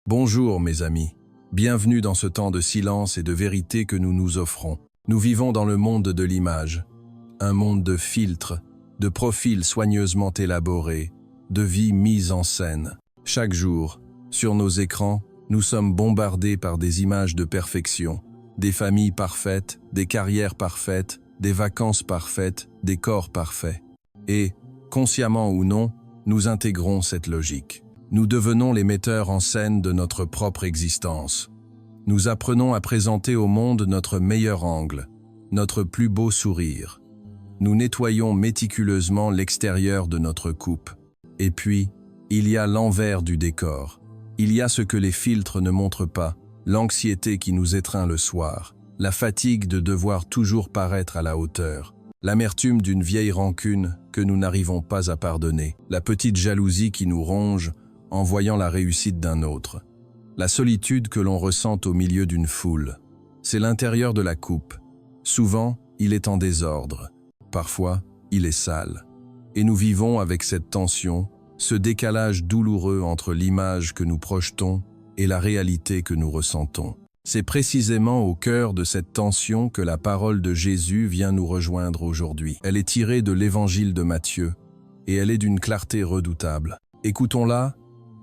Bonjour mes amis, bienvenue dans ce temps de silence et de vérité que nous nous offrons. Nous vivons dans le monde de l'image, un monde de filtres, de profils soigneusement élaborés, de vies mises en scène. Chaque jour, sur nos écrans, nous sommes bombardés par des images de perfection, des familles parfaites, des carrières parfaites, des vacances parfaites, des corps parfaits. Et, consciemment ou non, nous intégrons cette logique. Nous devenons les metteurs en scène de notre propre existence. Nous apprenons à présenter au monde notre meilleur angle, notre plus beau sourire. Nous nettoyons méticuleusement l'extérieur de notre coupe. Et puis, il y a l'envers du décor. Il y a ce que les filtres ne montrent pas, l'anxiété qui nous étreint le soir, la fatigue de devoir toujours paraître à la hauteur, l'amertume d'une vieille rancune que nous n'arrivons pas à pardonner, la petite jalousie qui nous ronge en voyant la réussite d'un autre, la solitude que l'on ressent au milieu d'une foule. C'est l'intérieur de la coupe. Souvent, il est en désordre. Parfois, il est sale. Et nous vivons avec cette tension, ce décalage douloureux entre l'image que nous projetons et la réalité que nous ressentons. C'est précisément au cœur de cette tension que la parole de Jésus vient nous rejoindre aujourd'hui. Elle est tirée de l'évangile de Matthieu, et elle est d'une clarté redoutable. Écoutons-la.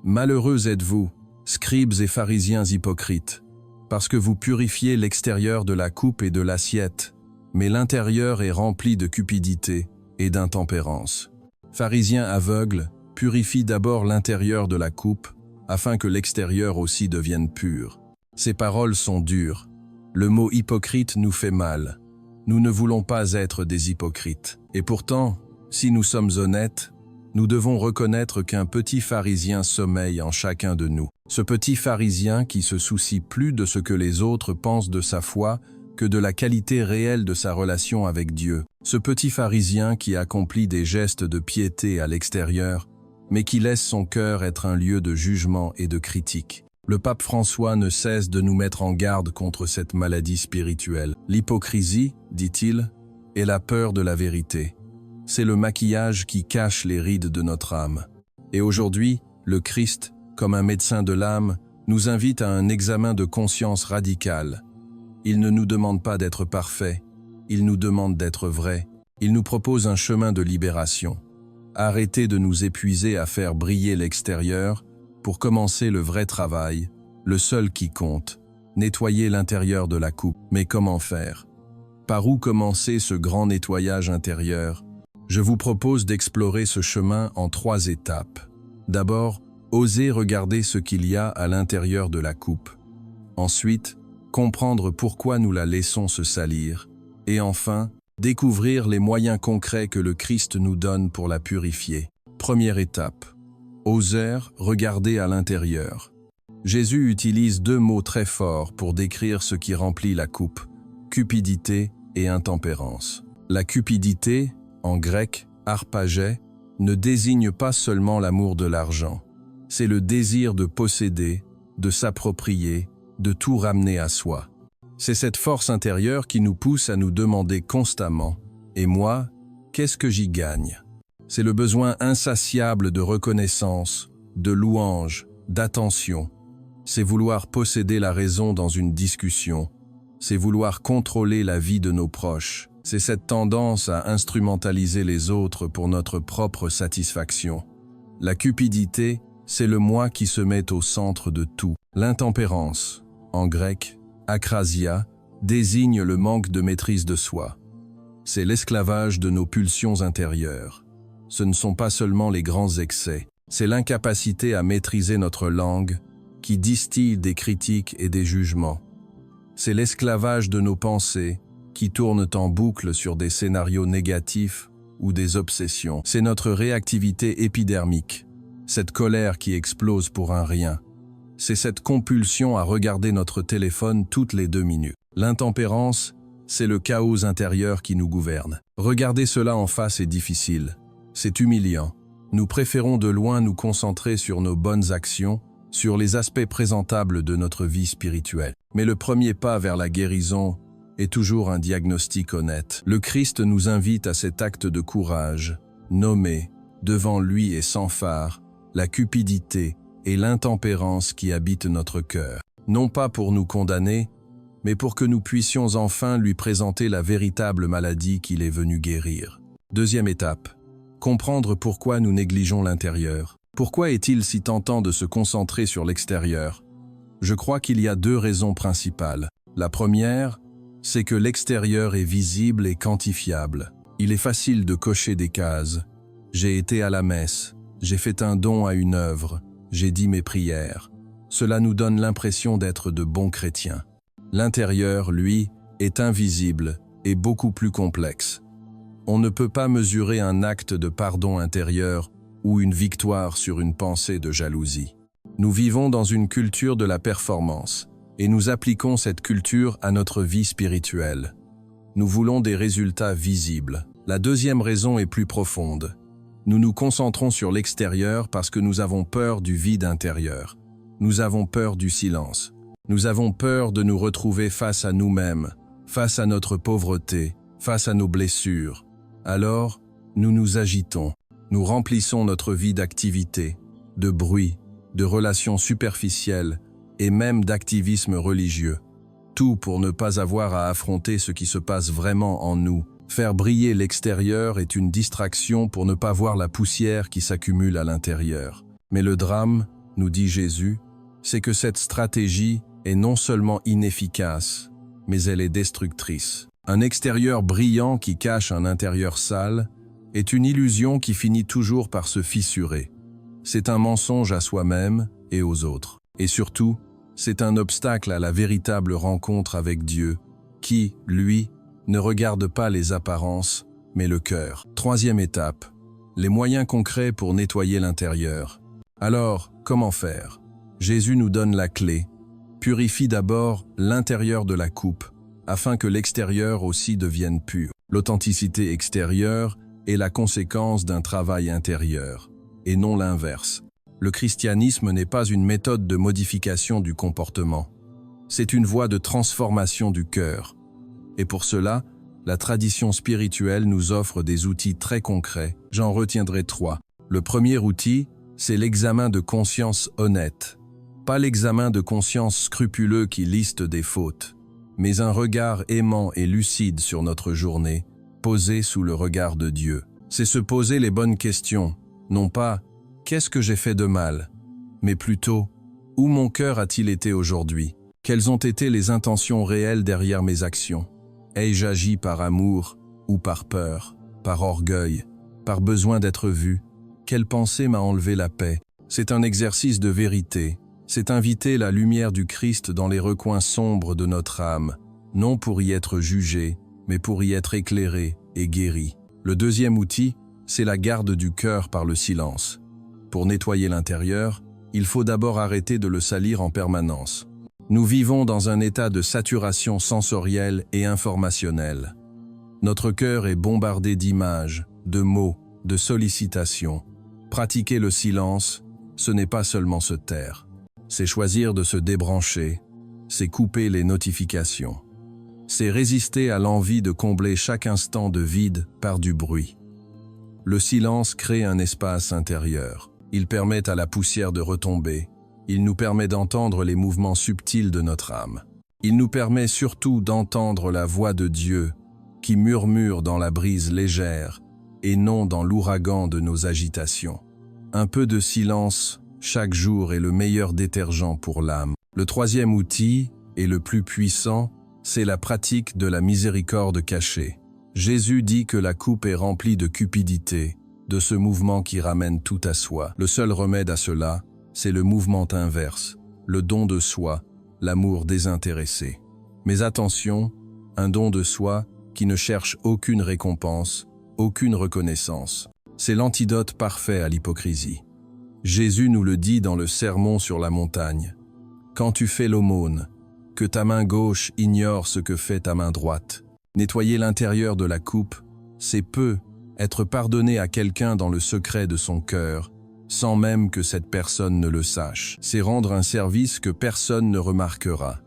Malheureux êtes-vous, scribes et pharisiens hypocrites, parce que vous purifiez l'extérieur de la coupe et de l'assiette, mais l'intérieur est rempli de cupidité et d'intempérance. Pharisiens aveugles, purifie d'abord l'intérieur de la coupe, afin que l'extérieur aussi devienne pur. Ces paroles sont dures. Le mot hypocrite nous fait mal. Nous ne voulons pas être des hypocrites. Et pourtant, si nous sommes honnêtes, nous devons reconnaître qu'un petit pharisien sommeille en chacun de nous. Ce petit pharisien qui se soucie plus de ce que les autres pensent de sa foi que de la qualité réelle de sa relation avec Dieu. Ce petit pharisien qui accomplit des gestes de piété à l'extérieur, mais qui laisse son cœur être un lieu de jugement et de critique. Le pape François ne cesse de nous mettre en garde contre cette maladie spirituelle. L'hypocrisie, dit-il, est la peur de la vérité. C'est le maquillage qui cache les rides de notre âme. Et aujourd'hui, le Christ, comme un médecin de l'âme, nous invite à un examen de conscience radical. Il ne nous demande pas d'être parfaits, il nous demande d'être vrais. Il nous propose un chemin de libération. Arrêtez de nous épuiser à faire briller l'extérieur pour commencer le vrai travail, le seul qui compte, nettoyer l'intérieur de la coupe. Mais comment faire? Par où commencer ce grand nettoyage intérieur? Je vous propose d'explorer ce chemin en 3 étapes. D'abord, osez regarder ce qu'il y a à l'intérieur de la coupe. Ensuite, comprendre pourquoi nous la laissons se salir. Et enfin, découvrir les moyens concrets que le Christ nous donne pour la purifier. Première étape. Oser regarder à l'intérieur. Jésus utilise 2 mots très forts pour décrire ce qui remplit la coupe, cupidité et intempérance. La cupidité, en grec, harpagai, ne désigne pas seulement l'amour de l'argent. C'est le désir de posséder, de s'approprier, de tout ramener à soi. C'est cette force intérieure qui nous pousse à nous demander constamment « Et moi, qu'est-ce que j'y gagne ?» C'est le besoin insatiable de reconnaissance, de louange, d'attention. C'est vouloir posséder la raison dans une discussion. C'est vouloir contrôler la vie de nos proches. C'est cette tendance à instrumentaliser les autres pour notre propre satisfaction. La cupidité, c'est le moi qui se met au centre de tout. L'intempérance, en grec, akrasia, désigne le manque de maîtrise de soi. C'est l'esclavage de nos pulsions intérieures. Ce ne sont pas seulement les grands excès, c'est l'incapacité à maîtriser notre langue qui distille des critiques et des jugements. C'est l'esclavage de nos pensées qui tournent en boucle sur des scénarios négatifs ou des obsessions. C'est notre réactivité épidermique, cette colère qui explose pour un rien. C'est cette compulsion à regarder notre téléphone toutes les 2 minutes. L'intempérance, c'est le chaos intérieur qui nous gouverne. Regarder cela en face est difficile. C'est humiliant. Nous préférons de loin nous concentrer sur nos bonnes actions, sur les aspects présentables de notre vie spirituelle. Mais le premier pas vers la guérison est toujours un diagnostic honnête. Le Christ nous invite à cet acte de courage, nommer, devant lui et sans phare, la cupidité et l'intempérance qui habite notre cœur. Non pas pour nous condamner, mais pour que nous puissions enfin lui présenter la véritable maladie qu'il est venu guérir. Deuxième étape, comprendre pourquoi nous négligeons l'intérieur. Pourquoi est-il si tentant de se concentrer sur l'extérieur? Je crois qu'il y a deux raisons principales. La première, c'est que l'extérieur est visible et quantifiable. Il est facile de cocher des cases. J'ai été à la messe, j'ai fait un don à une œuvre, j'ai dit mes prières. Cela nous donne l'impression d'être de bons chrétiens. L'intérieur, lui, est invisible et beaucoup plus complexe. On ne peut pas mesurer un acte de pardon intérieur ou une victoire sur une pensée de jalousie. Nous vivons dans une culture de la performance et nous appliquons cette culture à notre vie spirituelle. Nous voulons des résultats visibles. La deuxième raison est plus profonde. Nous nous concentrons sur l'extérieur parce que nous avons peur du vide intérieur. Nous avons peur du silence. Nous avons peur de nous retrouver face à nous-mêmes, face à notre pauvreté, face à nos blessures. Alors, nous nous agitons. Nous remplissons notre vie d'activité, de bruit, de relations superficielles et même d'activisme religieux. Tout pour ne pas avoir à affronter ce qui se passe vraiment en nous. Faire briller l'extérieur est une distraction pour ne pas voir la poussière qui s'accumule à l'intérieur. Mais le drame, nous dit Jésus, c'est que cette stratégie est non seulement inefficace, mais elle est destructrice. Un extérieur brillant qui cache un intérieur sale est une illusion qui finit toujours par se fissurer. C'est un mensonge à soi-même et aux autres. Et surtout, c'est un obstacle à la véritable rencontre avec Dieu, qui, lui, ne regarde pas les apparences, mais le cœur. Troisième étape, les moyens concrets pour nettoyer l'intérieur. Alors, comment faire? Jésus nous donne la clé. Purifie d'abord l'intérieur de la coupe, afin que l'extérieur aussi devienne pur. L'authenticité extérieure est la conséquence d'un travail intérieur, et non l'inverse. Le christianisme n'est pas une méthode de modification du comportement. C'est une voie de transformation du cœur. Et pour cela, la tradition spirituelle nous offre des outils très concrets. J'en retiendrai 3. Le premier outil, c'est l'examen de conscience honnête. Pas l'examen de conscience scrupuleux qui liste des fautes, mais un regard aimant et lucide sur notre journée, posé sous le regard de Dieu. C'est se poser les bonnes questions, non pas « qu'est-ce que j'ai fait de mal ?», mais plutôt « où mon cœur a-t-il été aujourd'hui ? Quelles ont été les intentions réelles derrière mes actions ? Ai-je agi par amour ou par peur, par orgueil, par besoin d'être vu ? Quelle pensée m'a enlevé la paix ? » C'est un exercice de vérité. C'est inviter la lumière du Christ dans les recoins sombres de notre âme, non pour y être jugé, mais pour y être éclairé et guéri. Le deuxième outil, c'est la garde du cœur par le silence. Pour nettoyer l'intérieur, il faut d'abord arrêter de le salir en permanence. Nous vivons dans un état de saturation sensorielle et informationnelle. Notre cœur est bombardé d'images, de mots, de sollicitations. Pratiquer le silence, ce n'est pas seulement se taire. C'est choisir de se débrancher, c'est couper les notifications. C'est résister à l'envie de combler chaque instant de vide par du bruit. Le silence crée un espace intérieur. Il permet à la poussière de retomber. Il nous permet d'entendre les mouvements subtils de notre âme. Il nous permet surtout d'entendre la voix de Dieu qui murmure dans la brise légère et non dans l'ouragan de nos agitations. Un peu de silence chaque jour est le meilleur détergent pour l'âme. Le troisième outil, et le plus puissant, c'est la pratique de la miséricorde cachée. Jésus dit que la coupe est remplie de cupidité, de ce mouvement qui ramène tout à soi. Le seul remède à cela, c'est le mouvement inverse, le don de soi, l'amour désintéressé. Mais attention, un don de soi qui ne cherche aucune récompense, aucune reconnaissance. C'est l'antidote parfait à l'hypocrisie. Jésus nous le dit dans le Sermon sur la montagne. Quand tu fais l'aumône, que ta main gauche ignore ce que fait ta main droite. Nettoyer l'intérieur de la coupe, c'est peu être pardonné à quelqu'un dans le secret de son cœur, sans même que cette personne ne le sache. C'est rendre un service que personne ne remarquera.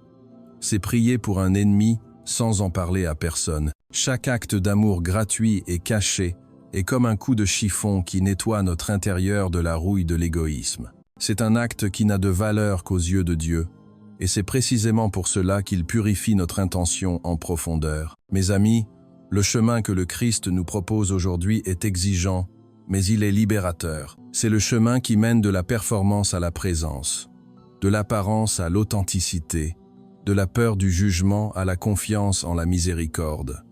C'est prier pour un ennemi sans en parler à personne. Chaque acte d'amour gratuit et caché est comme un coup de chiffon qui nettoie notre intérieur de la rouille de l'égoïsme. C'est un acte qui n'a de valeur qu'aux yeux de Dieu, et c'est précisément pour cela qu'il purifie notre intention en profondeur. Mes amis, le chemin que le Christ nous propose aujourd'hui est exigeant, mais il est libérateur. C'est le chemin qui mène de la performance à la présence, de l'apparence à l'authenticité, de la peur du jugement à la confiance en la miséricorde.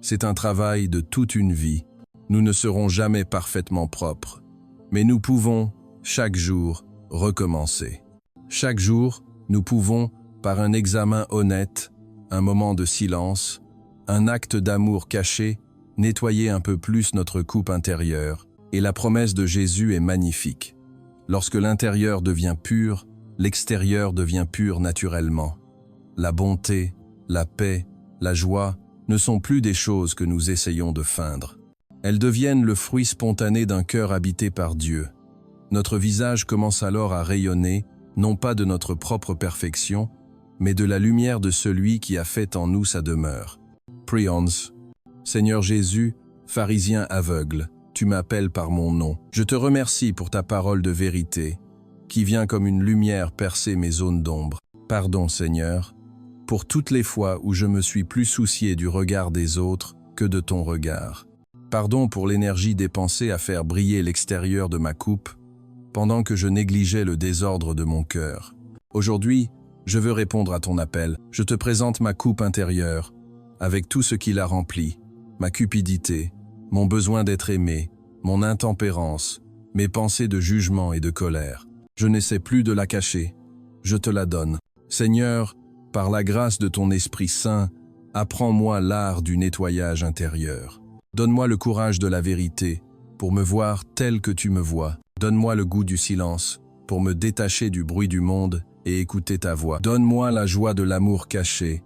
C'est un travail de toute une vie. Nous ne serons jamais parfaitement propres, mais nous pouvons, chaque jour, recommencer. Chaque jour, nous pouvons, par un examen honnête, un moment de silence, un acte d'amour caché, nettoyer un peu plus notre coupe intérieure. Et la promesse de Jésus est magnifique. Lorsque l'intérieur devient pur, l'extérieur devient pur naturellement. La bonté, la paix, la joie ne sont plus des choses que nous essayons de feindre. Elles deviennent le fruit spontané d'un cœur habité par Dieu. Notre visage commence alors à rayonner, non pas de notre propre perfection, mais de la lumière de celui qui a fait en nous sa demeure. Prions. Seigneur Jésus, pharisien aveugle, tu m'appelles par mon nom. Je te remercie pour ta parole de vérité, qui vient comme une lumière percer mes zones d'ombre. Pardon, Seigneur, pour toutes les fois où je me suis plus soucié du regard des autres que de ton regard. Pardon pour l'énergie dépensée à faire briller l'extérieur de ma coupe, pendant que je négligeais le désordre de mon cœur. Aujourd'hui, je veux répondre à ton appel. Je te présente ma coupe intérieure, avec tout ce qui la remplit, ma cupidité, mon besoin d'être aimé, mon intempérance, mes pensées de jugement et de colère. Je n'essaie plus de la cacher, je te la donne. Seigneur, par la grâce de ton Esprit Saint, apprends-moi l'art du nettoyage intérieur. Donne-moi le courage de la vérité, pour me voir tel que tu me vois. Donne-moi le goût du silence, pour me détacher du bruit du monde et écouter ta voix. Donne-moi la joie de l'amour caché,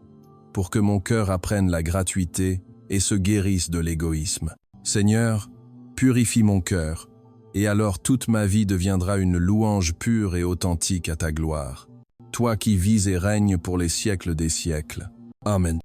pour que mon cœur apprenne la gratuité et se guérisse de l'égoïsme. Seigneur, purifie mon cœur, et alors toute ma vie deviendra une louange pure et authentique à ta gloire. Toi qui vis et règnes pour les siècles des siècles. Amen.